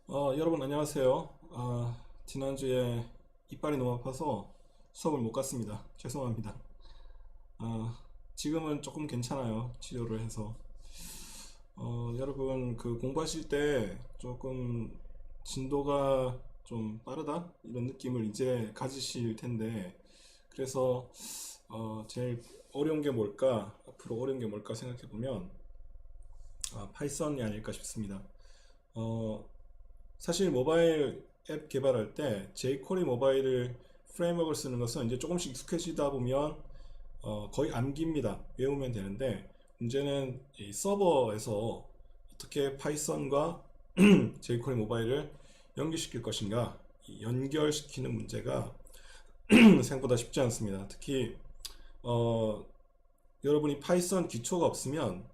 여러분 안녕하세요. 지난주에 이빨이 너무 아파서 수업을 못 갔습니다. 죄송합니다. 지금은 조금 괜찮아요. 치료를 해서. 여러분 그 공부하실 때 조금 진도가 좀 빠르다? 이런 느낌을 이제 가지실 텐데 그래서 제일 어려운 게 뭘까? 앞으로 어려운 게 뭘까 생각해 보면 파이썬이 아닐까 싶습니다. 어, 사실 모바일 앱 개발할 때 jQuery 모바일을 프레임워크를 쓰는 것은 이제 조금씩 익숙해지다 보면 거의 암기입니다. 외우면 되는데 문제는 이 서버에서 어떻게 파이썬과 jQuery 모바일을 연결시킬 것인가, 이 연결시키는 문제가 생각보다 쉽지 않습니다. 특히 어, 여러분이 파이썬 기초가 없으면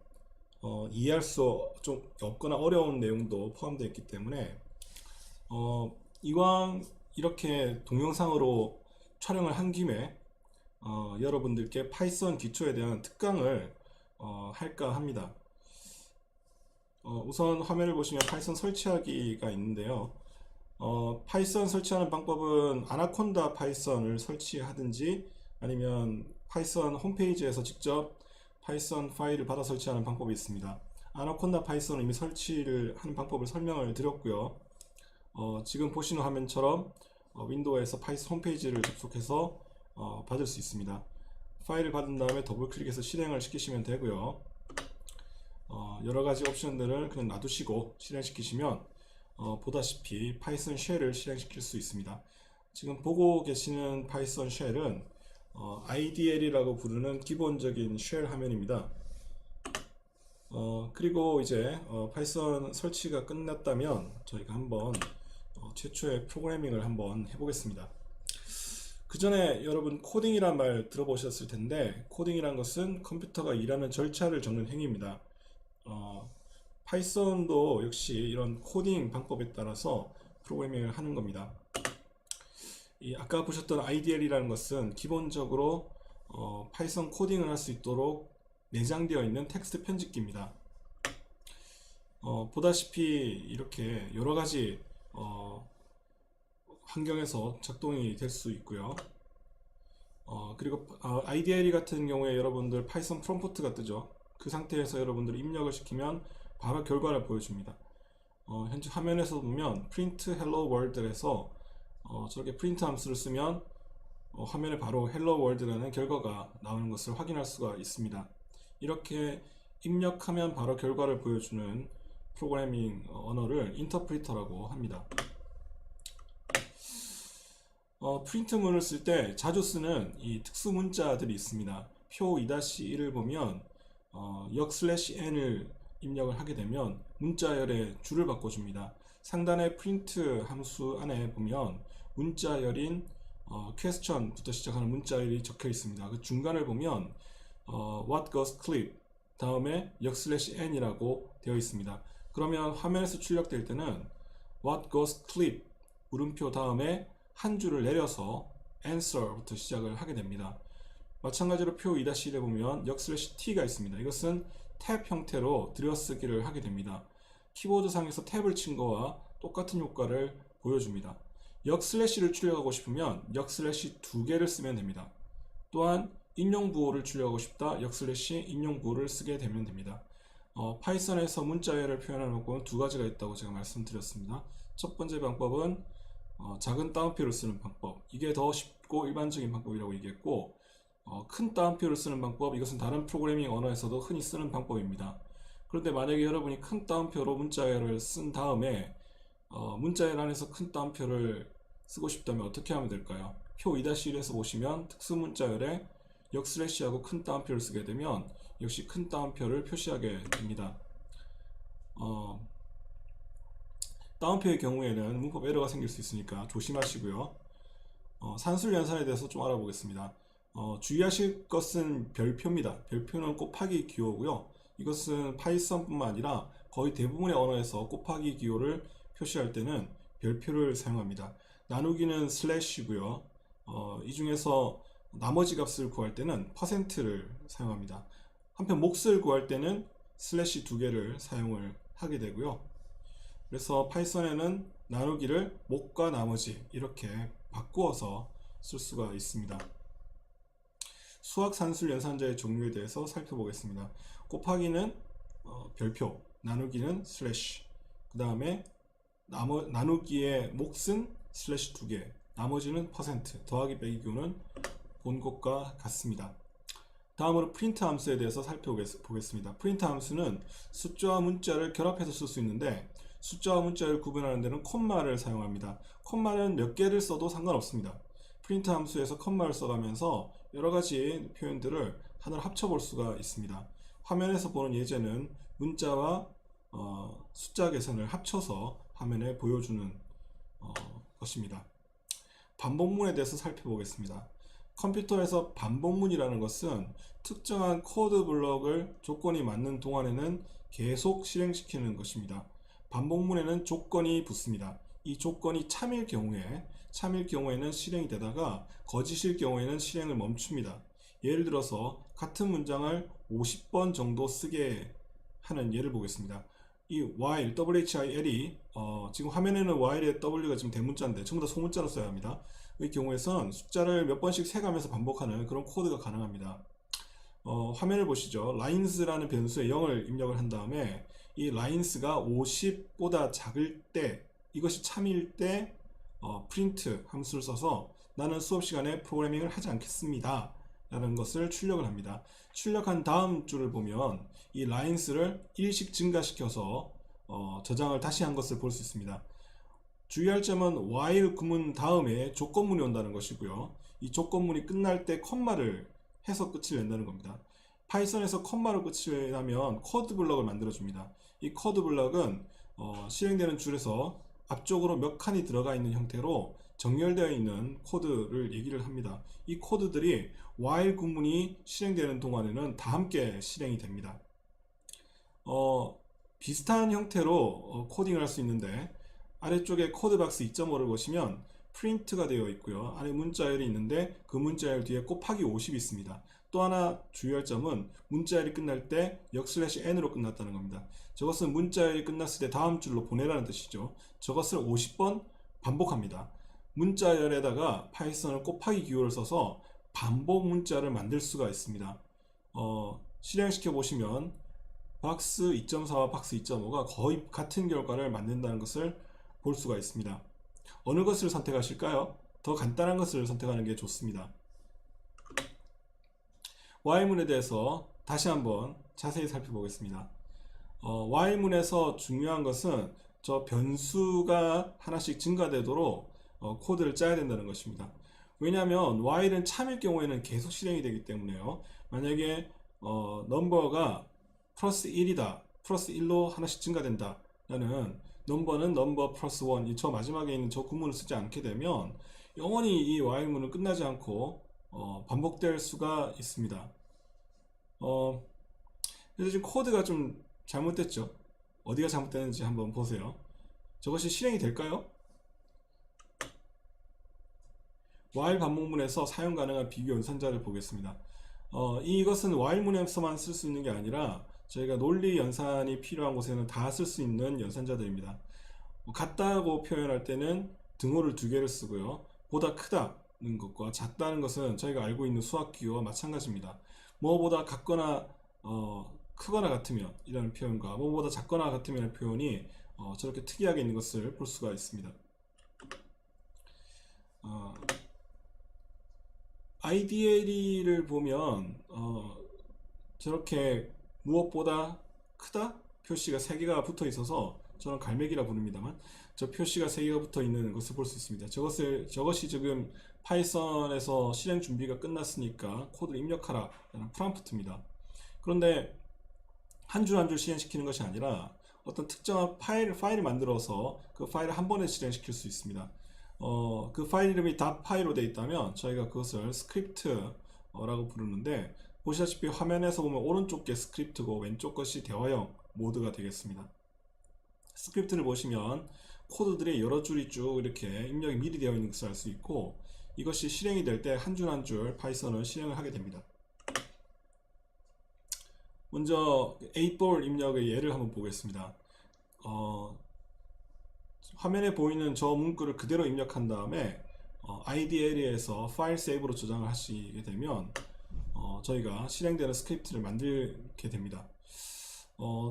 이해할 수 좀 없거나 어려운 내용도 포함되어 있기 때문에 이왕 이렇게 동영상으로 촬영을 한 김에 여러분들께 파이썬 기초에 대한 특강을 할까 합니다. 우선 화면을 보시면 파이썬 설치하기가 있는데요. 파이썬 설치하는 방법은 아나콘다 파이썬을 설치하든지 아니면 파이썬 홈페이지에서 직접 파이썬 파일을 받아 설치하는 방법이 있습니다. 아나콘다 파이썬은 이미 설치를 하는 방법을 설명을 드렸고요. 지금 보시는 화면처럼 윈도우에서 파이썬 홈페이지를 접속해서 받을 수 있습니다. 파일을 받은 다음에 더블 클릭해서 실행을 시키시면 되고요. 여러가지 옵션들을 그냥 놔두시고 실행시키시면 보다시피 파이썬 쉘을 실행시킬 수 있습니다. 지금 보고 계시는 파이썬 쉘은 IDL이라고 부르는 기본적인 쉘 화면입니다. 그리고 이제 파이썬 설치가 끝났다면 저희가 한번 최초의 프로그래밍을 한번 해보겠습니다. 그 전에 여러분 코딩이란 말 들어보셨을 텐데 코딩이란 것은 컴퓨터가 일하는 절차를 적는 행위입니다. 파이썬도 역시 이런 코딩 방법에 따라서 프로그래밍을 하는 겁니다. 아까 보셨던 IDL이라는 것은 기본적으로 파이썬 코딩을 할 수 있도록 내장되어 있는 텍스트 편집기입니다. 보다시피 이렇게 여러가지 환경에서 작동이 될 수 있고요. 그리고 IDLE 같은 경우에 여러분들 파이썬 프롬프트가 뜨죠. 그 상태에서 여러분들 입력을 시키면 바로 결과를 보여줍니다. 현재 화면에서 보면 print hello world에서 저렇게 print 함수를 쓰면 화면에 바로 hello world라는 결과가 나오는 것을 확인할 수가 있습니다. 이렇게 입력하면 바로 결과를 보여주는 프로그래밍 언어를 인터프리터라고 합니다. 프린트문을 쓸 때 자주 쓰는 이 특수 문자들이 있습니다. 표 2-1을 보면 역 /n을 입력을 하게 되면 문자열의 줄을 바꿔줍니다. 상단의 프린트 함수 안에 보면 문자열인 question부터 시작하는 문자열이 적혀 있습니다. 그 중간을 보면 what goes clip 다음에 역 /n이라고 되어 있습니다. 그러면 화면에서 출력될 때는 what goes clip 물음표 다음에 한 줄을 내려서 answer부터 시작을 하게 됩니다. 마찬가지로 표 2-1에 보면 역 /t가 있습니다. 이것은 탭 형태로 들여쓰기를 하게 됩니다. 키보드상에서 탭을 친 거와 똑같은 효과를 보여줍니다. 역 /를 출력하고 싶으면 역 /두 개를 쓰면 됩니다. 또한 인용부호를 출력하고 싶다 역 / 인용부호를 쓰게 되면 됩니다. 파이썬에서 문자열을 표현하는 방법은 두 가지가 있다고 제가 말씀드렸습니다. 첫 번째 방법은 작은 따옴표를 쓰는 방법, 이게 더 쉽고 일반적인 방법이라고 얘기했고, 큰 따옴표를 쓰는 방법, 이것은 다른 프로그래밍 언어에서도 흔히 쓰는 방법입니다. 그런데 만약에 여러분이 큰 따옴표로 문자열을 쓴 다음에 문자열 안에서 큰 따옴표를 쓰고 싶다면 어떻게 하면 될까요? 표 2-1에서 보시면 특수 문자열에 역 /하고 큰 따옴표를 쓰게 되면 역시 큰 따옴표를 표시하게 됩니다. 따옴표의 경우에는 문법 에러가 생길 수 있으니까 조심하시고요. 산술 연산에 대해서 좀 알아보겠습니다. 주의하실 것은 별표입니다. 별표는 곱하기 기호고요. 이것은 파이썬뿐만 아니라 거의 대부분의 언어에서 곱하기 기호를 표시할 때는 별표를 사용합니다. 나누기는 슬래시고요. 이 중에서 나머지 값을 구할 때는 퍼센트를 사용합니다. 한편 몫을 구할 때는 슬래시 두 개를 사용을 하게 되고요. 그래서 파이썬에는 나누기를 목과 나머지 이렇게 바꾸어서 쓸 수가 있습니다. 수학 산술 연산자의 종류에 대해서 살펴보겠습니다. 곱하기는 별표, 나누기는 슬래시, 그 다음에 나누기의 몫은 슬래시 2개, 나머지는 퍼센트, 더하기 빼기 교는 본 것과 같습니다. 다음으로 프린트 함수에 대해서 살펴보겠습니다. 프린트 함수는 숫자와 문자를 결합해서 쓸 수 있는데 숫자와 문자를 구분하는 데는 콤마를 사용합니다. 콤마는 몇 개를 써도 상관없습니다. 프린트 함수에서 콤마를 써가면서 여러가지 표현들을 하나로 합쳐볼 수가 있습니다. 화면에서 보는 예제는 문자와 숫자 계산을 합쳐서 화면에 보여주는 것입니다. 반복문에 대해서 살펴보겠습니다. 컴퓨터에서 반복문이라는 것은 특정한 코드 블럭을 조건이 맞는 동안에는 계속 실행시키는 것입니다. 반복문에는 조건이 붙습니다. 이 조건이 참일 경우에는 실행이 되다가 거짓일 경우에는 실행을 멈춥니다. 예를 들어서 같은 문장을 50번 정도 쓰게 하는 예를 보겠습니다. 이 while, while이 지금 화면에는 while의 w가 지금 대문자인데 전부 다 소문자로 써야 합니다. 이 경우에선 숫자를 몇 번씩 세가면서 반복하는 그런 코드가 가능합니다. 화면을 보시죠. lines라는 변수에 0을 입력을 한 다음에 이 lines가 50보다 작을 때, 이것이 참일 때 print 함수를 써서 나는 수업 시간에 프로그래밍을 하지 않겠습니다 라는 것을 출력을 합니다. 출력한 다음 줄을 보면 이 lines를 1씩 증가시켜서 저장을 다시 한 것을 볼 수 있습니다. 주의할 점은 while 구문 다음에 조건문이 온다는 것이고요. 이 조건문이 끝날 때 콤마를 해서 끝을 낸다는 겁니다. 파이썬에서 콤마로 끝을 내면 코드 블럭을 만들어 줍니다. 이 코드 블럭은 실행되는 줄에서 앞쪽으로 몇 칸이 들어가 있는 형태로 정렬되어 있는 코드를 얘기를 합니다. 이 코드들이 while 구문이 실행되는 동안에는 다 함께 실행이 됩니다. 비슷한 형태로 코딩을 할 수 있는데 아래쪽에 코드박스 2.5를 보시면 프린트가 되어 있고요. 안에 문자열이 있는데 그 문자열 뒤에 곱하기 50이 있습니다. 또 하나 주의할 점은 문자열이 끝날 때 역/n으로 끝났다는 겁니다. 저것은 문자열이 끝났을 때 다음 줄로 보내라는 뜻이죠. 저것을 50번 반복합니다. 문자열에다가 파이썬을 곱하기 기호를 써서 반복 문자를 만들 수가 있습니다. 실행시켜 보시면 박스 2.4와 박스 2.5가 거의 같은 결과를 만든다는 것을 볼 수가 있습니다. 어느 것을 선택하실까요? 더 간단한 것을 선택하는 게 좋습니다. while문에 대해서 다시 한번 자세히 살펴보겠습니다. while문에서 중요한 것은 저 변수가 하나씩 증가되도록 코드를 짜야 된다는 것입니다. 왜냐하면 while은 참일 경우에는 계속 실행이 되기 때문에요. 만약에 넘버가 플러스 1이다, 플러스 1로 하나씩 증가된다 라는 넘버는 넘버 플러스 1, 저 마지막에 있는 저 구문을 쓰지 않게 되면 영원히 이 while문은 끝나지 않고 반복될 수가 있습니다. 그래서 지금 코드가 좀 잘못됐죠. 어디가 잘못됐는지 한번 보세요. 저것이 실행이 될까요? while 반복문에서 사용 가능한 비교 연산자를 보겠습니다. 이것은 while문에서만 쓸 수 있는 게 아니라 저희가 논리 연산이 필요한 곳에는 다 쓸 수 있는 연산자들입니다. 같다고 표현할 때는 등호를 2개를 쓰고요. 보다 크다는 것과 작다는 것은 저희가 알고 있는 수학 기호와 마찬가지입니다. 뭐보다 같거나 크거나 같으면 이라는 표현과 뭐보다 작거나 같으면 이라는 표현이 저렇게 특이하게 있는 것을 볼 수가 있습니다. IDLE를 보면 저렇게 무엇보다 크다 표시가 3개가 붙어 있어서 저는 갈매기라 부릅니다만 저 표시가 3개가 붙어 있는 것을 볼 수 있습니다. 저것이 지금 파이썬에서 실행 준비가 끝났으니까 코드를 입력하라 라는 프롬프트입니다. 그런데 한 줄 한 줄 실행시키는 것이 아니라 어떤 특정한 파일을 만들어서 그 파일을 한 번에 실행시킬 수 있습니다. 그 파일 이름이 .py로 되어 있다면 저희가 그것을 스크립트라고 부르는데 보시다시피 화면에서 보면 오른쪽 게 스크립트고 왼쪽 것이 대화형 모드가 되겠습니다. 스크립트를 보시면 코드들이 여러 줄이 쭉 이렇게 입력이 미리 되어 있는 것을 알 수 있고 이것이 실행이 될 때 한 줄 한 줄 파이썬을 실행을 하게 됩니다. 먼저 8볼 입력의 예를 한번 보겠습니다. 화면에 보이는 저 문구를 그대로 입력한 다음에 IDL에서 파일 세이브로 저장을 하시게 되면 저희가 실행되는 스크립트를 만들게 됩니다.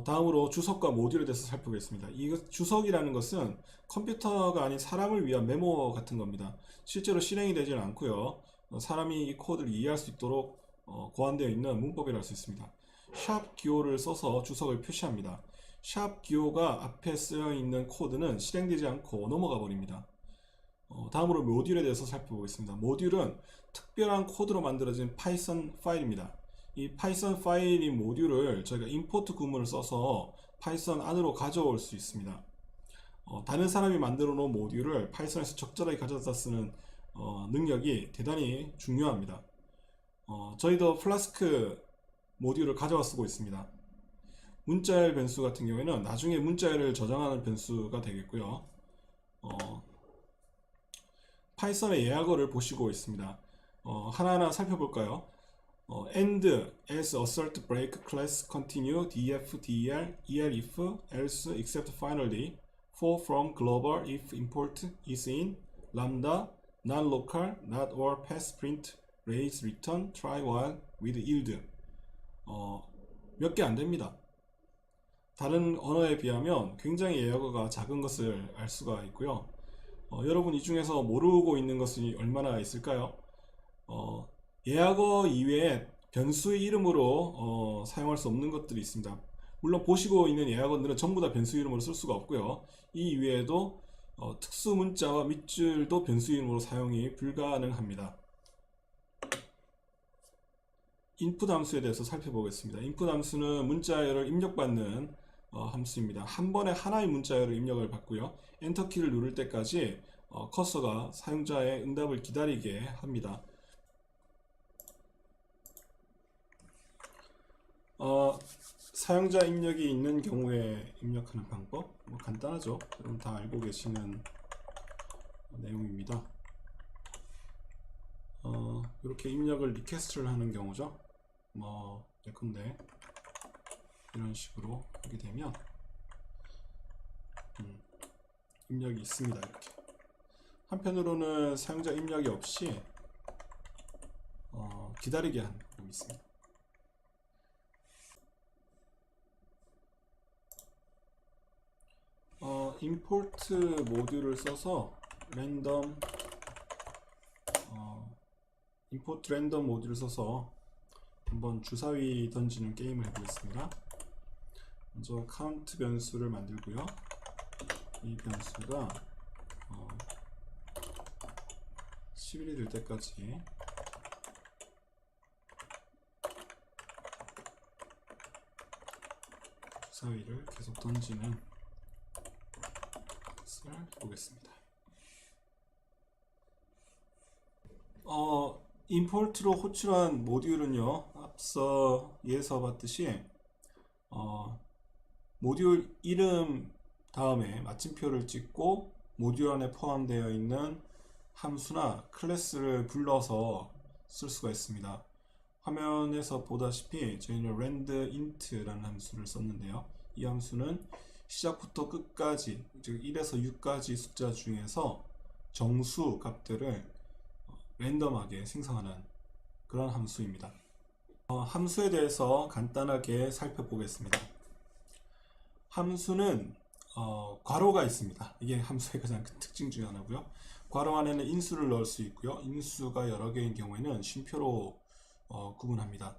다음으로 주석과 모듈에 대해서 살펴보겠습니다. 이 주석이라는 것은 컴퓨터가 아닌 사람을 위한 메모 같은 겁니다. 실제로 실행이 되지는 않고요. 사람이 이 코드를 이해할 수 있도록 고안되어 있는 문법이라 할 수 있습니다. 샵 기호를 써서 주석을 표시합니다. 샵 기호가 앞에 쓰여 있는 코드는 실행되지 않고 넘어가 버립니다. 다음으로 모듈에 대해서 살펴보겠습니다. 모듈은 특별한 코드로 만들어진 파이썬 파일입니다. 이 파이썬 파일인 모듈을 저희가 임포트 구문을 써서 파이썬 안으로 가져올 수 있습니다. 다른 사람이 만들어 놓은 모듈을 파이썬에서 적절하게 가져다 쓰는 능력이 대단히 중요합니다. 저희도 플라스크 모듈을 가져와 쓰고 있습니다. 문자열 변수 같은 경우에는 나중에 문자열을 저장하는 변수가 되겠고요. 파이썬의 예약어를 보시고 있습니다. 하나하나 살펴볼까요? end, as, assert, break, class, continue, def, der, er if, else, except, finally, for, from, global, if, import, is in, lambda, non-local, not or, pass, print, raise, return, try, while, with, yield. 몇 개 안 됩니다. 다른 언어에 비하면 굉장히 예약어가 작은 것을 알 수가 있고요. 여러분 이 중에서 모르고 있는 것이 얼마나 있을까요? 예약어 이외에 변수의 이름으로 사용할 수 없는 것들이 있습니다. 물론 보시고 있는 예약어들은 전부 다 변수 이름으로 쓸 수가 없고요. 이 이외에도 특수 문자와 밑줄도 변수 이름으로 사용이 불가능합니다. 인풋 함수에 대해서 살펴보겠습니다. 인풋 함수는 문자열을 입력받는 함수입니다. 한 번에 하나의 문자열을 입력을 받고요. 엔터키를 누를 때까지 커서가 사용자의 응답을 기다리게 합니다. 사용자 입력이 있는 경우에 입력하는 방법 간단하죠. 여러분 다 알고 계시는 내용입니다. 이렇게 입력을 리퀘스트를 하는 경우죠. 예컨대 이런 식으로 하게 되면 입력이 있습니다. 이렇게 한편으로는 사용자 입력이 없이 기다리게 하는 방법이 있습니다. 임포트 모듈을 써서 임포트 랜덤 모듈을 써서 한번 주사위 던지는 게임을 해보겠습니다. 먼저 카운트 변수를 만들고요. 이 변수가 11이 될 때까지 주사위를 계속 던지는 것을 보겠습니다. 임포트로 호출한 모듈은요, 앞서 예서 봤듯이 모듈 이름 다음에 마침표를 찍고 모듈 안에 포함되어 있는 함수나 클래스를 불러서 쓸 수가 있습니다. 화면에서 보다시피 저희는 randInt라는 함수를 썼는데요. 이 함수는 시작부터 끝까지, 즉 1에서 6까지 숫자 중에서 정수 값들을 랜덤하게 생성하는 그런 함수입니다. 함수에 대해서 간단하게 살펴보겠습니다. 함수는 괄호가 있습니다. 이게 함수의 가장 큰 특징 중에 하나고요. 괄호 안에는 인수를 넣을 수 있고요. 인수가 여러 개인 경우에는 쉼표로 구분합니다.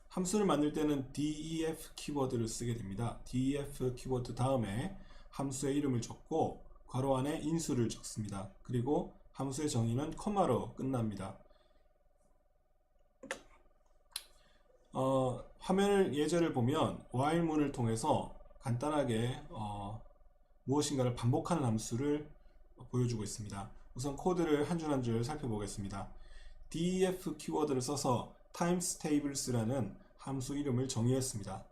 함수를 만들 때는 def 키워드를 쓰게 됩니다. def 키워드 다음에 함수의 이름을 적고 괄호 안에 인수를 적습니다. 그리고 함수의 정의는 커마로 끝납니다. 화면을 예제를 보면 while문을 통해서 간단하게 무엇인가를 반복하는 함수를 보여주고 있습니다. 우선 코드를 한 줄 한 줄 살펴보겠습니다. def 키워드를 써서 timestables라는 함수 이름을 정의했습니다.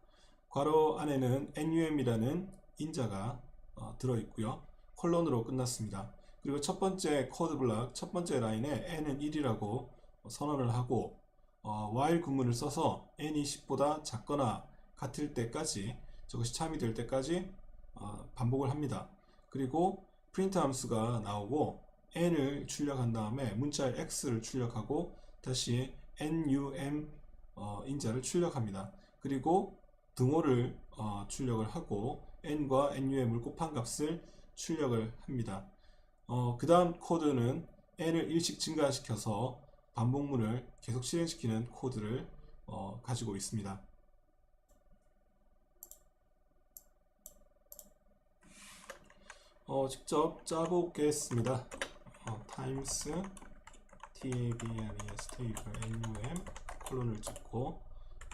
괄호 안에는 num이라는 인자가 들어있고요. 콜론으로 끝났습니다. 그리고 첫 번째 코드 블락, 첫 번째 라인에 n은 1이라고 선언을 하고 while 구문을 써서 n이 10보다 작거나 같을 때까지, 저것이 참이 될 때까지 반복을 합니다. 그리고 프린트 함수가 나오고 n을 출력한 다음에 문자의 x를 출력하고 다시 num 인자를 출력합니다. 그리고 등호를 출력을 하고 n과 num을 곱한 값을 출력을 합니다. 그 다음 코드는 n을 1씩 증가시켜서 반복문을 계속 실행시키는 코드를 가지고 있습니다. 직접 짜보겠습니다. times tabls 테이블 num 콜론을 찍고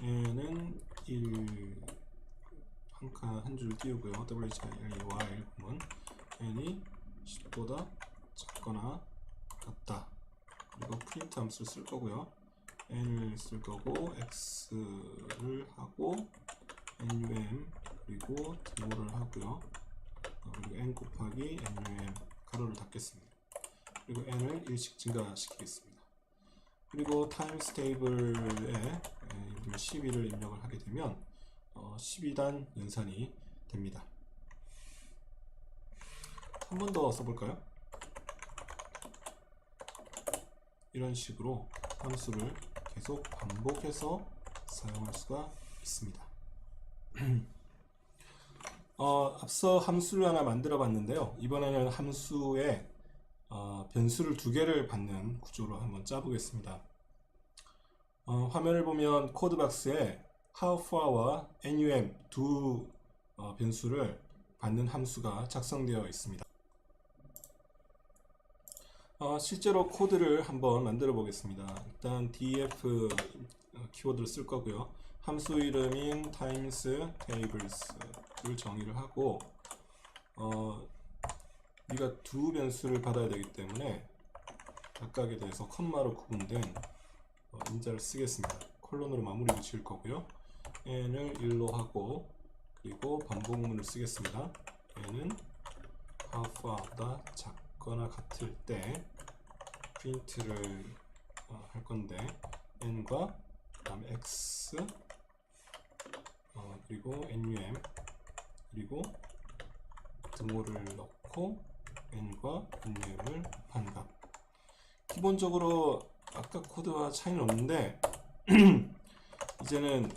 n은 1 한 줄 띄우고요. while 보면 n이 10보다 작거나 같다. 그리고 프린트 함수를 쓸 거고요. n을 쓸 거고 x를 하고 num 그리고 등호를 하고요. 그리고 n 곱하기 num 가로를 닫겠습니다. 그리고 n을 1씩 증가시키겠습니다. 그리고 times table에 12를 입력을 하게 되면 12단 연산이 됩니다. 한 번 더 써볼까요? 이런 식으로 함수를 계속 반복해서 사용할 수가 있습니다. 앞서 함수를 하나 만들어 봤는데요. 이번에는 함수에 변수를 2개를 받는 구조로 한번 짜보겠습니다. 화면을 보면 코드박스에 how far와 num 두 변수를 받는 함수가 작성되어 있습니다. 실제로 코드를 한번 만들어 보겠습니다. 일단 df 키워드를 쓸 거고요. 함수 이름인 times tables를 정의를 하고 우리가 두 변수를 받아야 되기 때문에 각각에 대해서 컴마로 구분된 인자를 쓰겠습니다. 콜론으로 마무리를 지을 거고요. n을 1로 하고 그리고 반복문을 쓰겠습니다. n은 how far보다 작거나 같을 때 프린트를 할 건데 n과 그다음에 x 그리고 num 그리고 등호를 넣고 n과 num을 곱한 값. 기본적으로 아까 코드와 차이는 없는데 이제는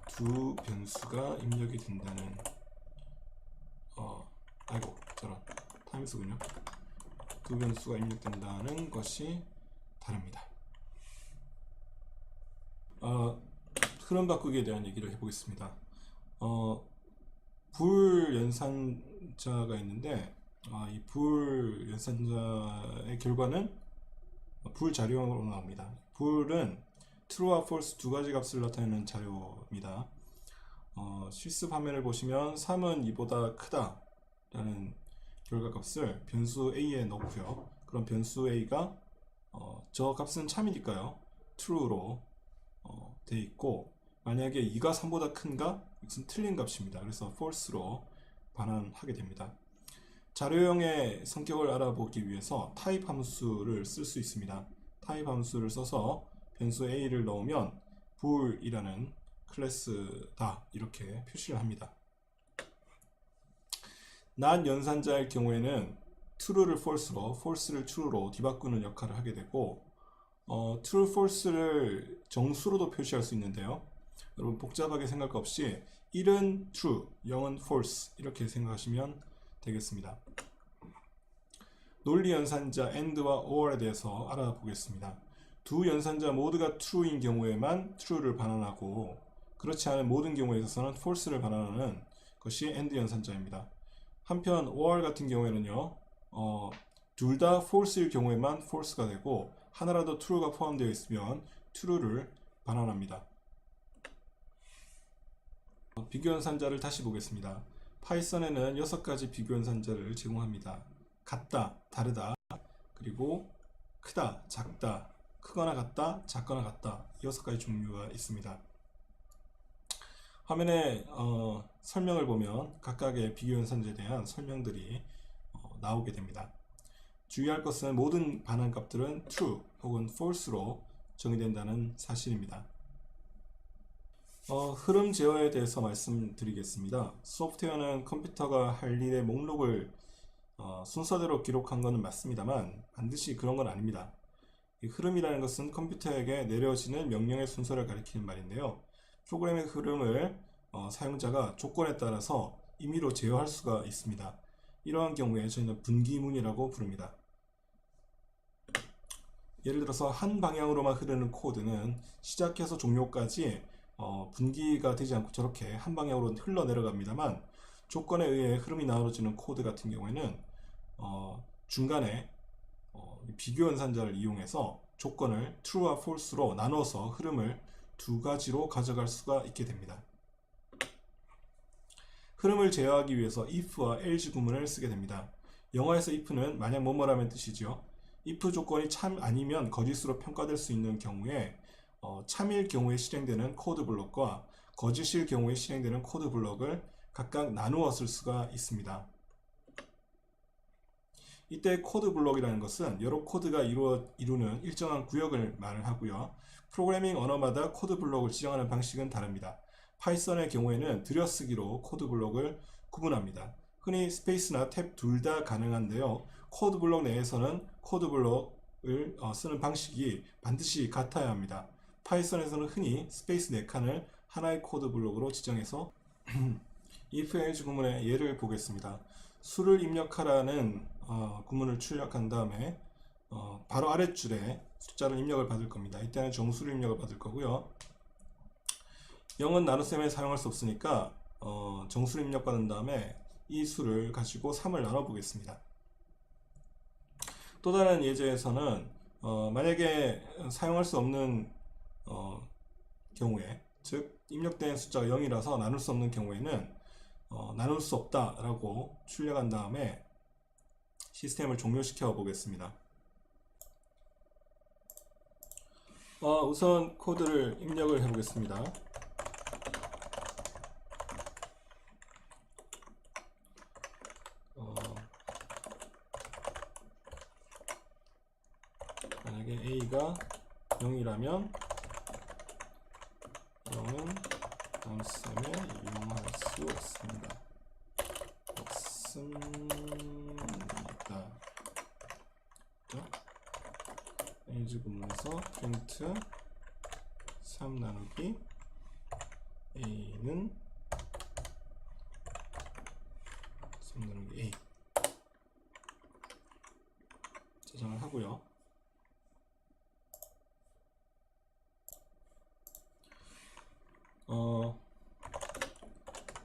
두 변수가 입력이 된다는 아이고 저런 타임스군요. 두 변수가 입력된다는 것이 다릅니다. 흐름 바꾸기에 대한 얘기를 해보겠습니다. 불 연산자가 있는데 이 불 연산자의 결과는 불 자료형으로 나옵니다. 불은 true와 false 두 가지 값을 나타내는 자료입니다. 실습 화면을 보시면 3은 2보다 크다 라는 결과값을 변수 a에 넣고요. 그럼 변수 a가 저 값은 참이니까요 true로 되어 있고, 만약에 2가 3보다 큰가? 이것은 틀린 값입니다. 그래서 false로 반환하게 됩니다. 자료형의 성격을 알아보기 위해서 type 함수를 쓸 수 있습니다. type 함수를 써서 변수 a를 넣으면 bool이라는 클래스다 이렇게 표시를 합니다. 난 연산자일 경우에는 true를 false로, false를 true로 뒤바꾸는 역할을 하게 되고 true, false를 정수로도 표시할 수 있는데요. 여러분 복잡하게 생각 없이 1은 true, 0은 false 이렇게 생각하시면 되겠습니다. 논리 연산자 and와 or에 대해서 알아보겠습니다. 두 연산자 모두가 true인 경우에만 true를 반환하고 그렇지 않은 모든 경우에 있어서는 false를 반환하는 것이 and 연산자입니다. 한편 or 같은 경우에는요 둘 다 false일 경우에만 false가 되고 하나라도 true가 포함되어 있으면 true를 반환합니다. 비교 연산자를 다시 보겠습니다. 파이썬에는 6가지 비교 연산자를 제공합니다. 같다, 다르다, 그리고 크다, 작다, 크거나 같다, 작거나 같다, 6가지 종류가 있습니다. 화면에 설명을 보면 각각의 비교 연산자에 대한 설명들이 나오게 됩니다. 주의할 것은 모든 반환 값들은 true 혹은 false로 정의된다는 사실입니다. 흐름 제어에 대해서 말씀드리겠습니다. 소프트웨어는 컴퓨터가 할 일의 목록을 순서대로 기록한 것은 맞습니다만 반드시 그런 건 아닙니다. 이 흐름이라는 것은 컴퓨터에게 내려지는 명령의 순서를 가리키는 말인데요. 프로그램의 흐름을 사용자가 조건에 따라서 임의로 제어할 수가 있습니다. 이러한 경우에 저희는 분기문이라고 부릅니다. 예를 들어서 한 방향으로만 흐르는 코드는 시작해서 종료까지 분기가 되지 않고 저렇게 한 방향으로 흘러내려갑니다만, 조건에 의해 흐름이 나눠지는 코드 같은 경우에는 중간에 비교 연산자를 이용해서 조건을 true와 false로 나눠서 흐름을 두 가지로 가져갈 수가 있게 됩니다. 흐름을 제어하기 위해서 if와 else 구문을 쓰게 됩니다. 영어에서 if는 만약 뭐뭐라면 뜻이죠. if 조건이 참 아니면 거짓으로 평가될 수 있는 경우에 참일 경우에 실행되는 코드 블록과 거짓일 경우에 실행되는 코드 블록을 각각 나누어 쓸 수가 있습니다. 이때 코드 블록이라는 것은 여러 코드가 이루는 일정한 구역을 말을 하고요. 프로그래밍 언어마다 코드 블록을 지정하는 방식은 다릅니다. 파이썬의 경우에는 들여쓰기로 코드 블록을 구분합니다. 흔히 스페이스나 탭 둘 다 가능한데요. 코드 블록 내에서는 코드 블록을 쓰는 방식이 반드시 같아야 합니다. 파이썬에서는 흔히 스페이스 4칸을 하나의 코드 블록으로 지정해서 if else 구문의 예를 보겠습니다. 수를 입력하라는 구문을 출력한 다음에 바로 아랫줄에 숫자를 입력을 받을 겁니다. 이때는 정수를 입력을 받을 거고요. 0은 나눗셈에 사용할 수 없으니까 정수를 입력받은 다음에 이 수를 가지고 3을 나눠 보겠습니다. 또 다른 예제에서는 만약에 사용할 수 없는 경우에, 즉 입력된 숫자가 0이라서 나눌 수 없는 경우에는 나눌 수 없다 라고 출력한 다음에 시스템을 종료시켜 보겠습니다. 우선 코드를 입력을 해 보겠습니다. 만약에 A가 0이라면 0은 나눗셈에 이용할 수 없습니다. else 구문에서 print 3 나누기 a는 3 나누기 a 저장을 하고요.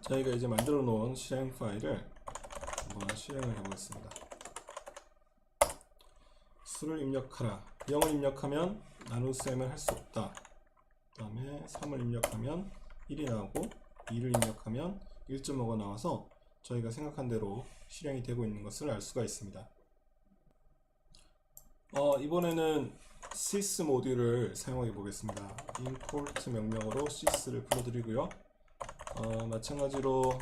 저희가 이제 만들어 놓은 실행 파일을 한번 실행을 해 보겠습니다. 수를 입력하라. 0을 입력하면 나눗셈을 할 수 없다. 그 다음에 3을 입력하면 1이 나오고 2를 입력하면 1.5가 나와서 저희가 생각한 대로 실행이 되고 있는 것을 알 수가 있습니다. 이번에는 sys 모듈을 사용해 보겠습니다. import 명령어로 sys를 불러드리고요. 마찬가지로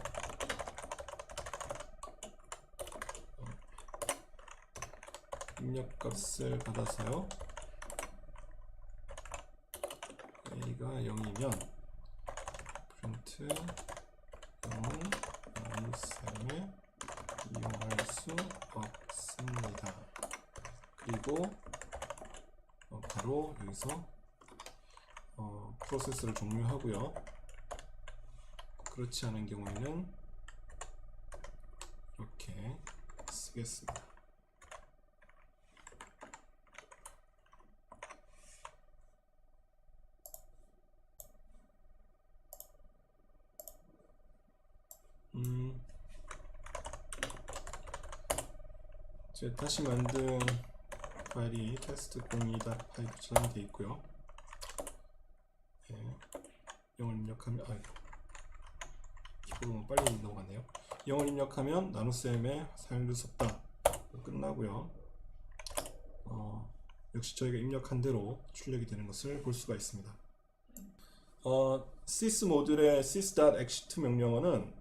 입력값을 받아서요. a가 0이면 print 0은 나눗셈을 이용할 수 없습니다. 그리고 바로 여기서 프로세스를 종료하고요. 그렇지 않은 경우에는 이렇게 쓰겠습니다. 이제 다시 만든 파일이 test02.5 저장이 되어 있고요. 0을 입력하면 키보드 너무 빨리 넘어갔네요. 0을 입력하면 나눗셈에 사용될 수 없다. 끝나고요. 역시 저희가 입력한 대로 출력이 되는 것을 볼 수가 있습니다. sys 모듈의 sys.exit 명령어는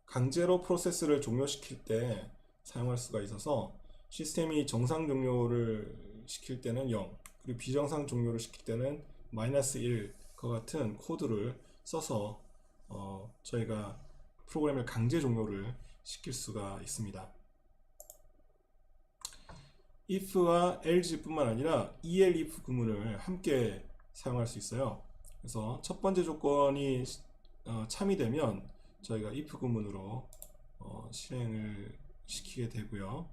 강제로 프로세스를 종료시킬 때 사용할 수가 있어서 시스템이 정상 종료를 시킬 때는 0, 그리고 비정상 종료를 시킬 때는 -1 그와 같은 코드를 써서 저희가 프로그램을 강제 종료를 시킬 수가 있습니다. if와 else 뿐만 아니라 elif 구문을 함께 사용할 수 있어요. 그래서 첫 번째 조건이 참이되면 저희가 if 구문으로 실행을 시키게 되고요.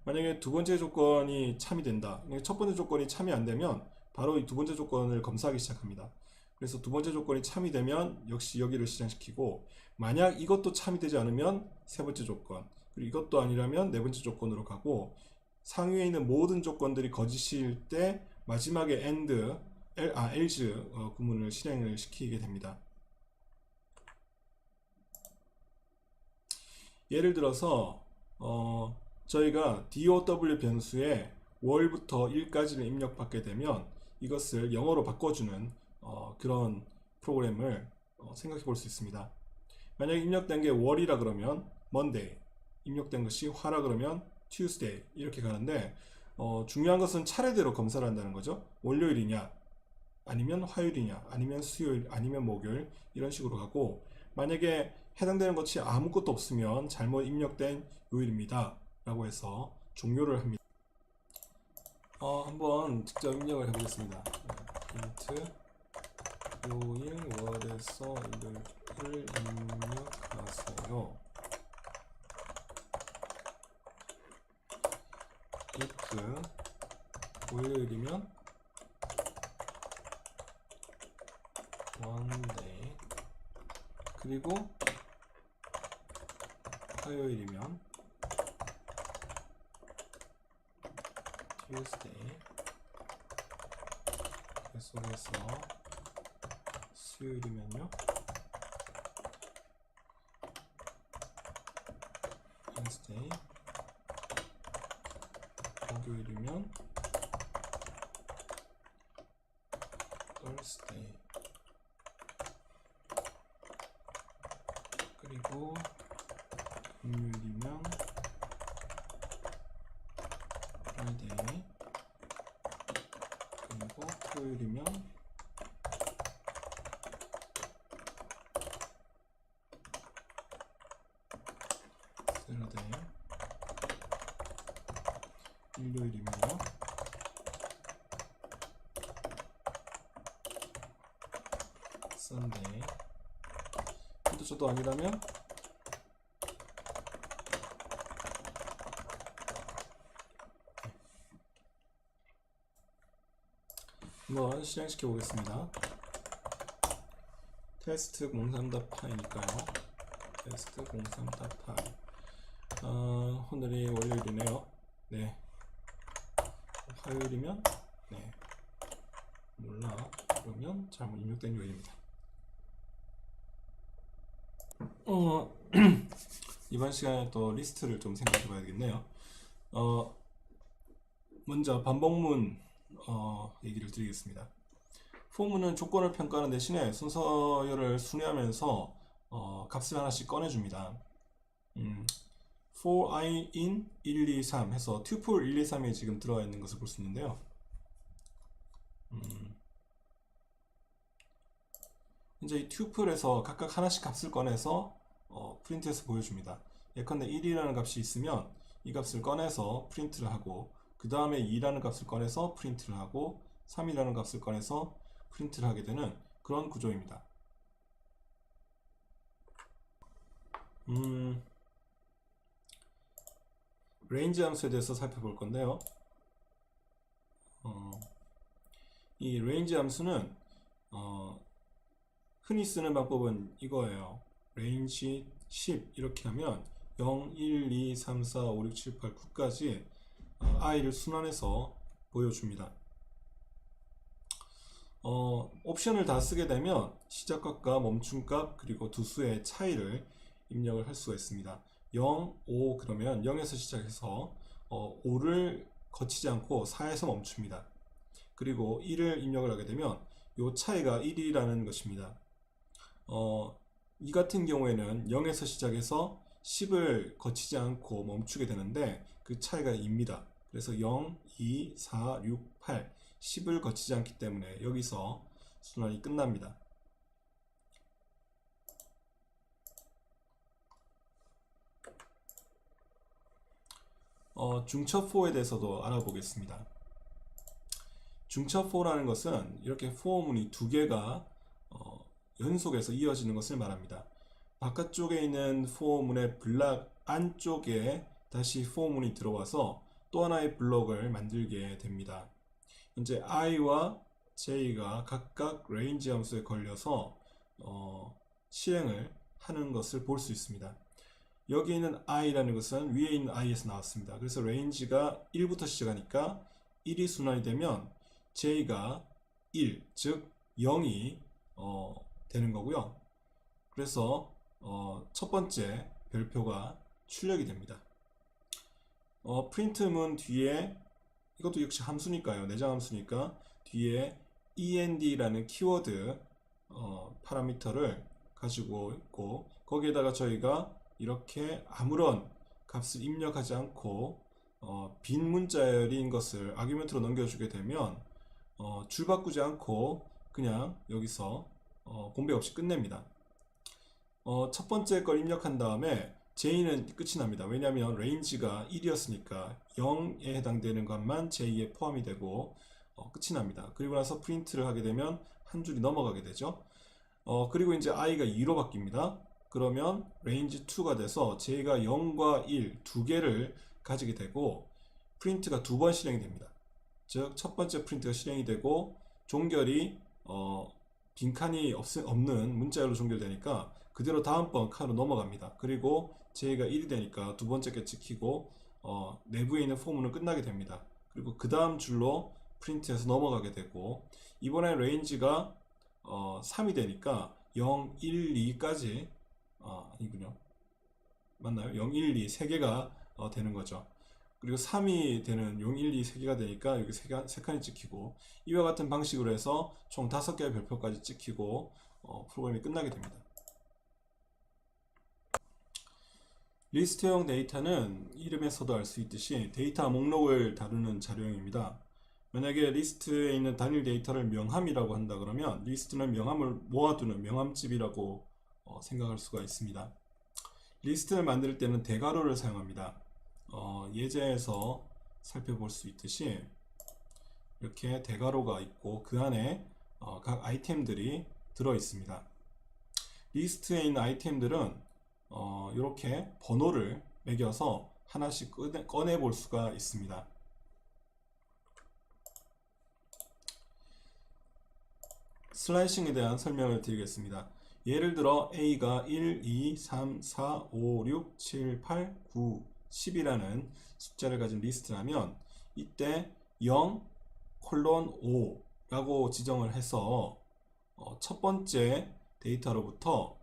만약에 두 번째 조건이 참이 된다. 첫 번째 조건이 참이 안 되면 바로 이 두 번째 조건을 검사하기 시작합니다. 그래서 두 번째 조건이 참이 되면 역시 여기를 실행시키고, 만약 이것도 참이 되지 않으면 세 번째 조건, 그리고 이것도 아니라면 네 번째 조건으로 가고, 상위에 있는 모든 조건들이 거짓일 때 마지막에 else 구문을 실행을 시키게 됩니다. 예를 들어서 저희가 DOW 변수에 월부터 일까지를 입력받게 되면 이것을 영어로 바꿔주는 그런 프로그램을 생각해 볼 수 있습니다. 만약에 입력된 게 월이라 그러면 Monday, 입력된 것이 화라 그러면 Tuesday 이렇게 가는데, 중요한 것은 차례대로 검사를 한다는 거죠. 월요일이냐, 아니면 화요일이냐, 아니면 수요일, 아니면 목요일, 이런 식으로 가고, 만약에 해당되는 것이 아무것도 없으면 잘못 입력된 요일입니다 라고 해서 종료를 합니다. 한번 직접 입력을 해보겠습니다. print 요일 월에서 일요일을 입력하세요. if 월요일이면 Monday, 그리고 화요일이면 Tuesday, 계속해서 수요일이면요 Wednesday, 목요일이면 Thursday, 그리고 금요일이면 Friday, 그리고 토요일이면 Saturday, 일요일이면요 Sunday, 또 저도 아니라면 한번 실행시켜 보겠습니다. test03.py니까요. test03.py. 오늘이 월요일이네요. 네. 화요일이면 네. 몰라. 그러면 잘못 입력된 요일입니다. 이번 시간에 또 리스트를 좀 생각해 봐야겠네요. 먼저 반복문 얘기를 드리겠습니다. for문은 조건을 평가하는 대신에 순서열을 순회하면서 값을 하나씩 꺼내줍니다. for i in 1, 2, 3 해서 tuple 1, 2, 3에 지금 들어가 있는 것을 볼 수 있는데요. 이제 이 tuple에서 각각 하나씩 값을 꺼내서 프린트해서 보여줍니다. 예컨대 1이라는 값이 있으면 이 값을 꺼내서 프린트를 하고, 그 다음에 2라는 값을 꺼내서 프린트를 하고, 3이라는 값을 꺼내서 프린트를 하게 되는 그런 구조입니다. range 함수에 대해서 살펴볼 건데요. 이 range 함수는 흔히 쓰는 방법은 이거예요. range 10 이렇게 하면 0, 1, 2, 3, 4, 5, 6, 7, 8, 9까지 i를 순환해서 보여줍니다. 옵션을 다 쓰게 되면 시작값과 멈춤값 그리고 두 수의 차이를 입력을 할 수가 있습니다. 0, 5 그러면 0에서 시작해서 5를 거치지 않고 4에서 멈춥니다. 그리고 1을 입력을 하게 되면 이 차이가 1이라는 것입니다. 이 같은 경우에는 0에서 시작해서 10을 거치지 않고 멈추게 되는데 그 차이가 2입니다. 그래서 0, 2, 4, 6, 8, 10을 거치지 않기 때문에 여기서 순환이 끝납니다. 중첩4에 대해서도 알아보겠습니다. 중첩4라는 것은 이렇게 포문이 두 개가 연속해서 이어지는 것을 말합니다. 바깥쪽에 있는 포문의 블락 안쪽에 다시 포문이 들어와서 또 하나의 블럭을 만들게 됩니다. 현재 i와 j가 각각 range 함수에 걸려서 실행을 하는 것을 볼 수 있습니다. 여기 있는 i라는 것은 위에 있는 i에서 나왔습니다. 그래서 range가 1부터 시작하니까 1이 순환이 되면 j가 1, 즉 0이 되는 거고요. 그래서 첫 번째 별표가 출력이 됩니다. 프린트문 뒤에 이것도 역시 함수니까요. 내장 함수니까 뒤에 end라는 키워드 파라미터를 가지고 있고 거기에다가 저희가 이렇게 아무런 값을 입력하지 않고 빈 문자열인 것을 아규멘트로 넘겨주게 되면 줄 바꾸지 않고 그냥 여기서 공백 없이 끝냅니다. 첫 번째 걸 입력한 다음에 J는 끝이 납니다. 왜냐하면 range가 1이었으니까 0에 해당되는 것만 J에 포함이 되고 끝이 납니다. 그리고 나서 프린트를 하게 되면 한 줄이 넘어가게 되죠. 그리고 이제 i가 2로 바뀝니다. 그러면 range 2가 돼서 J가 0과 1 두 개를 가지게 되고 프린트가 두 번 실행이 됩니다. 즉 첫 번째 프린트가 실행이 되고 종결이 빈칸이 없는 문자열로 종결되니까 그대로 다음번 칸으로 넘어갑니다. 그리고 J가 1이 되니까 두 번째 게 찍히고 내부에 있는 포문은 끝나게 됩니다. 그리고 그 다음 줄로 프린트해서 넘어가게 되고 이번에 range가 3이 되니까 0, 1, 2까지 아니군요. 맞나요? 0, 1, 2 3개가 되는 거죠. 그리고 3이 되는 0, 1, 2 3개가 되니까 여기 3칸이 찍히고 이와 같은 방식으로 해서 총 5개의 별표까지 찍히고 프로그램이 끝나게 됩니다. 리스트형 데이터는 이름에서도 알 수 있듯이 데이터 목록을 다루는 자료형입니다. 만약에 리스트에 있는 단일 데이터를 명함이라고 한다 그러면 리스트는 명함을 모아두는 명함집이라고 생각할 수가 있습니다. 리스트를 만들 때는 대괄호를 사용합니다. 예제에서 살펴볼 수 있듯이 이렇게 대괄호가 있고 그 안에 각 아이템들이 들어 있습니다. 리스트에 있는 아이템들은 이렇게 번호를 매겨서 하나씩 꺼내 볼 수가 있습니다. 슬라이싱에 대한 설명을 드리겠습니다. 예를 들어 A가 1, 2, 3, 4, 5, 6, 7, 8, 9, 10이라는 숫자를 가진 리스트라면 이때 0, 5 라고 지정을 해서 첫 번째 데이터로부터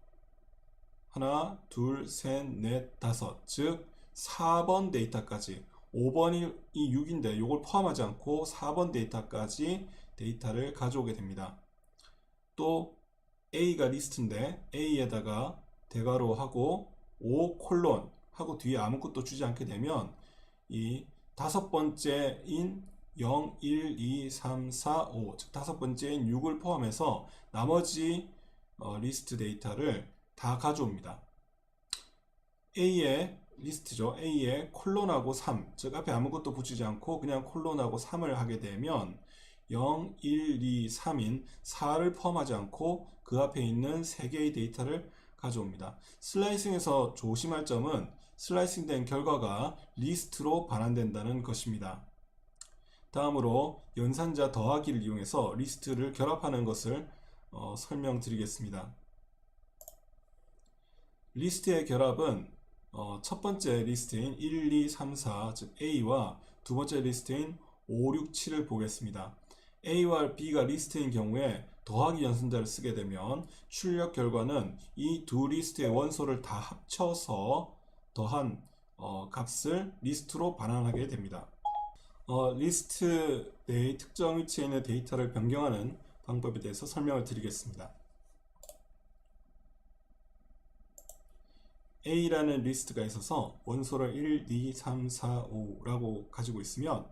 하나, 둘, 셋, 넷, 다섯, 즉 4번 데이터까지 5번이 6인데 이걸 포함하지 않고 4번 데이터까지 데이터를 가져오게 됩니다. 또 A가 리스트인데 A에다가 대괄호 하고 5 콜론 하고 뒤에 아무것도 주지 않게 되면 이 다섯 번째인 0, 1, 2, 3, 4, 5 즉 다섯 번째인 6을 포함해서 나머지 리스트 데이터를 다 가져옵니다. A의 리스트죠. A에 콜론하고 3 즉 앞에 아무것도 붙이지 않고 그냥 콜론하고 3을 하게 되면 0, 1, 2, 3인 4를 포함하지 않고 그 앞에 있는 3개의 데이터를 가져옵니다. 슬라이싱에서 조심할 점은 슬라이싱 된 결과가 리스트로 반환된다는 것입니다. 다음으로 연산자 더하기를 이용해서 리스트를 결합하는 것을 설명드리겠습니다. 리스트의 결합은 첫 번째 리스트인 1, 2, 3, 4 즉 A와 두 번째 리스트인 5, 6, 7을 보겠습니다. A와 B가 리스트인 경우에 더하기 연산자를 쓰게 되면 출력 결과는 이 두 리스트의 원소를 다 합쳐서 더한 값을 리스트로 반환하게 됩니다. 리스트 내의 특정 위치에 있는 데이터를 변경하는 방법에 대해서 설명을 드리겠습니다. A라는 리스트가 있어서 원소를 1, 2, 3, 4, 5라고 가지고 있으면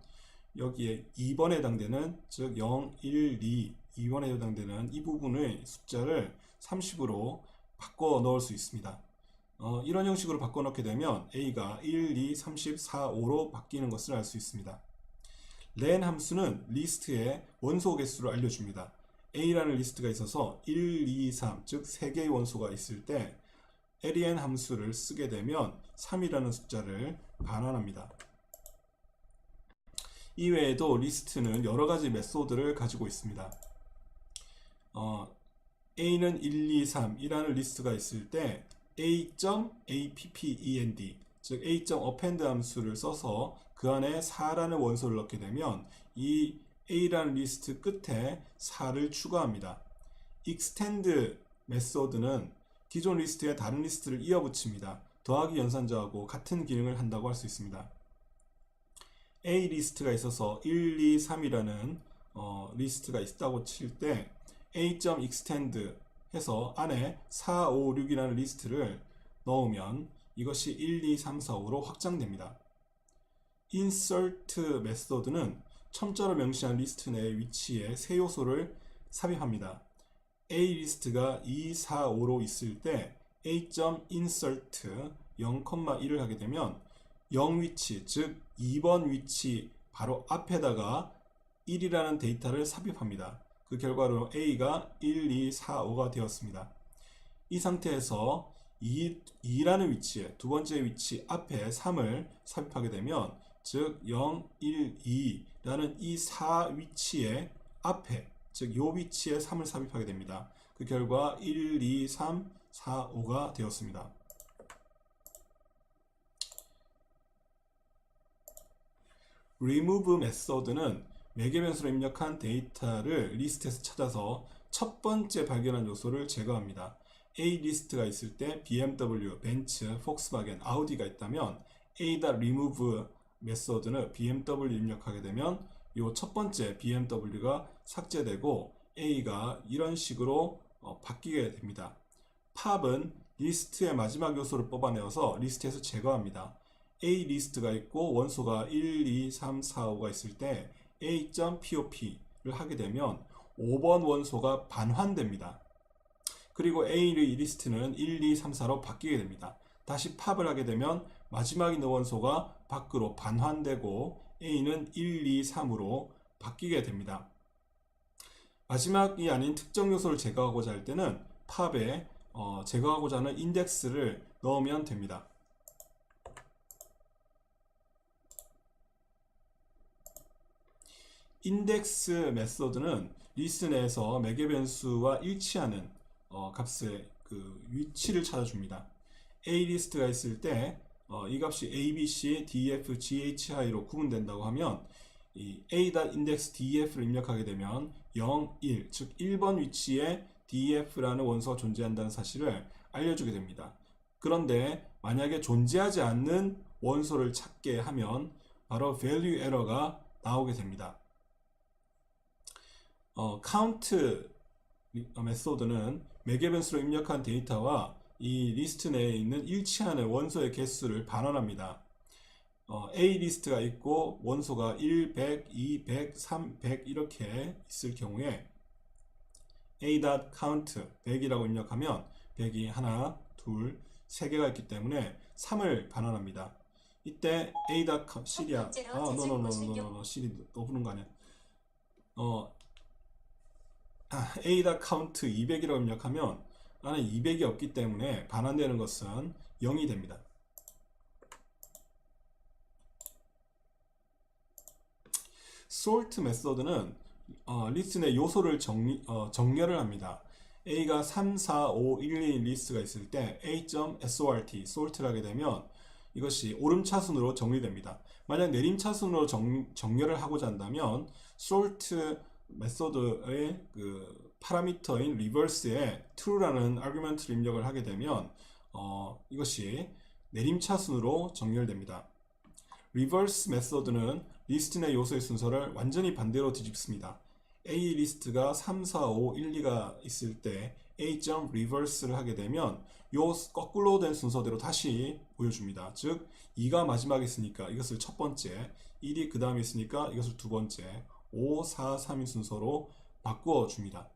여기에 2번에 해당되는 즉 0, 1, 2 2번에 해당되는 이 부분의 숫자를 30으로 바꿔 넣을 수 있습니다. 이런 형식으로 바꿔 넣게 되면 a가 1, 2, 30, 4, 5로 바뀌는 것을 알 수 있습니다. len 함수는 리스트의 원소 개수를 알려줍니다. a라는 리스트가 있어서 1, 2, 3, 즉 3개의 원소가 있을 때 len 함수를 쓰게 되면 3이라는 숫자를 반환합니다. 이외에도 리스트는 여러가지 메소드를 가지고 있습니다. a는 1, 2, 3이라는 리스트가 있을 때 a.append 즉 a.append 함수를 써서 그 안에 4라는 원소를 넣게 되면 이 a라는 리스트 끝에 4를 추가합니다. extend 메소드는 기존 리스트에 다른 리스트를 이어붙입니다. 더하기 연산자하고 같은 기능을 한다고 할 수 있습니다. A 리스트가 있어서 1, 2, 3이라는 리스트가 있다고 칠 때 a.extend 해서 안에 4, 5, 6이라는 리스트를 넣으면 이것이 1, 2, 3, 4, 5로 확장됩니다. insert 메소드는 첨자로 명시한 리스트 내의 위치에 새 요소를 삽입합니다. A 리스트가 2, 4, 5로 있을 때 a.insert 0,1을 하게 되면 0 위치, 즉 2번 위치 바로 앞에다가 1이라는 데이터를 삽입합니다. 그 결과로 a가 1, 2, 4, 5가 되었습니다. 이 상태에서 2라는 위치에 두 번째 위치 앞에 3을 삽입하게 되면 즉 0, 1, 2라는 이 4 위치의 앞에 즉 요 위치에 3을 삽입하게 됩니다. 그 결과 1, 2, 3, 4, 5가 되었습니다. remove 메소드는 매개 변수로 입력한 데이터를 리스트에서 찾아서 첫 번째 발견한 요소를 제거합니다. A 리스트가 있을 때 BMW, 벤츠, 폭스바겐, 아우디가 있다면 a.remove 메소드는 BMW 입력하게 되면 요 첫 번째 BMW가 삭제되고 A가 이런 식으로 바뀌게 됩니다. 팝은 리스트의 마지막 요소를 뽑아내어서 리스트에서 제거합니다. A 리스트가 있고 원소가 1, 2, 3, 4, 5가 있을 때 a.pop를 하게 되면 5번 원소가 반환됩니다. 그리고 A 리스트는 1, 2, 3, 4로 바뀌게 됩니다. 다시 팝을 하게 되면 마지막 있는 원소가 밖으로 반환되고 A는 1, 2, 3으로 바뀌게 됩니다. 마지막이 아닌 특정 요소를 제거하고자 할 때는 팝에 제거하고자 하는 인덱스를 넣으면 됩니다. 인덱스 메소드는 리스트 내에서 매개 변수와 일치하는 값의 그 위치를 찾아줍니다. A 리스트가 있을 때 이 값이 A, B, C, D, F, G, H, I로 구분된다고 하면 이 A.index DF를 입력하게 되면 0, 1, 즉 1번 위치에 DF라는 원소가 존재한다는 사실을 알려주게 됩니다. 그런데 만약에 존재하지 않는 원소를 찾게 하면 바로 value error가 나오게 됩니다. count 메소드는 매개 변수로 입력한 데이터와 이 리스트 내에 있는 일치하는 원소의 개수를 반환합니다. A 리스트가 있고 원소가 1, 100, 2, 100, 3, 100 이렇게 있을 경우에 a.count 100이라고 입력하면 100이 하나, 둘, 3개가 있기 때문에 3을 반환합니다. 이때 a.count 시리아 no 시리 너 부른 거 아니야. a.count 200이라고 입력하면 나는 200이 없기 때문에 반환되는 것은 0이 됩니다. sort 메소드는 리스트 내 요소를 정렬을 합니다. A가 3, 4, 5, 1, 2 리스트가 있을 때 A.sort, sort를 하게 되면 이것이 오름차순으로 정리됩니다. 만약 내림차순으로 정렬을 하고자 한다면 sort 메소드의 그 파라미터인 reverse에 true라는 아규먼트를 입력을 하게 되면 이것이 내림차순으로 정렬됩니다. reverse 메소드는 리스트 내 요소의 순서를 완전히 반대로 뒤집습니다. A 리스트가 3, 4, 5, 1, 2가 있을 때 A.reverse를 하게 되면 요 거꾸로 된 순서대로 다시 보여줍니다. 즉 2가 마지막에 있으니까 이것을 첫 번째, 1이 그 다음에 있으니까 이것을 두 번째, 5, 4, 3인 순서로 바꾸어 줍니다.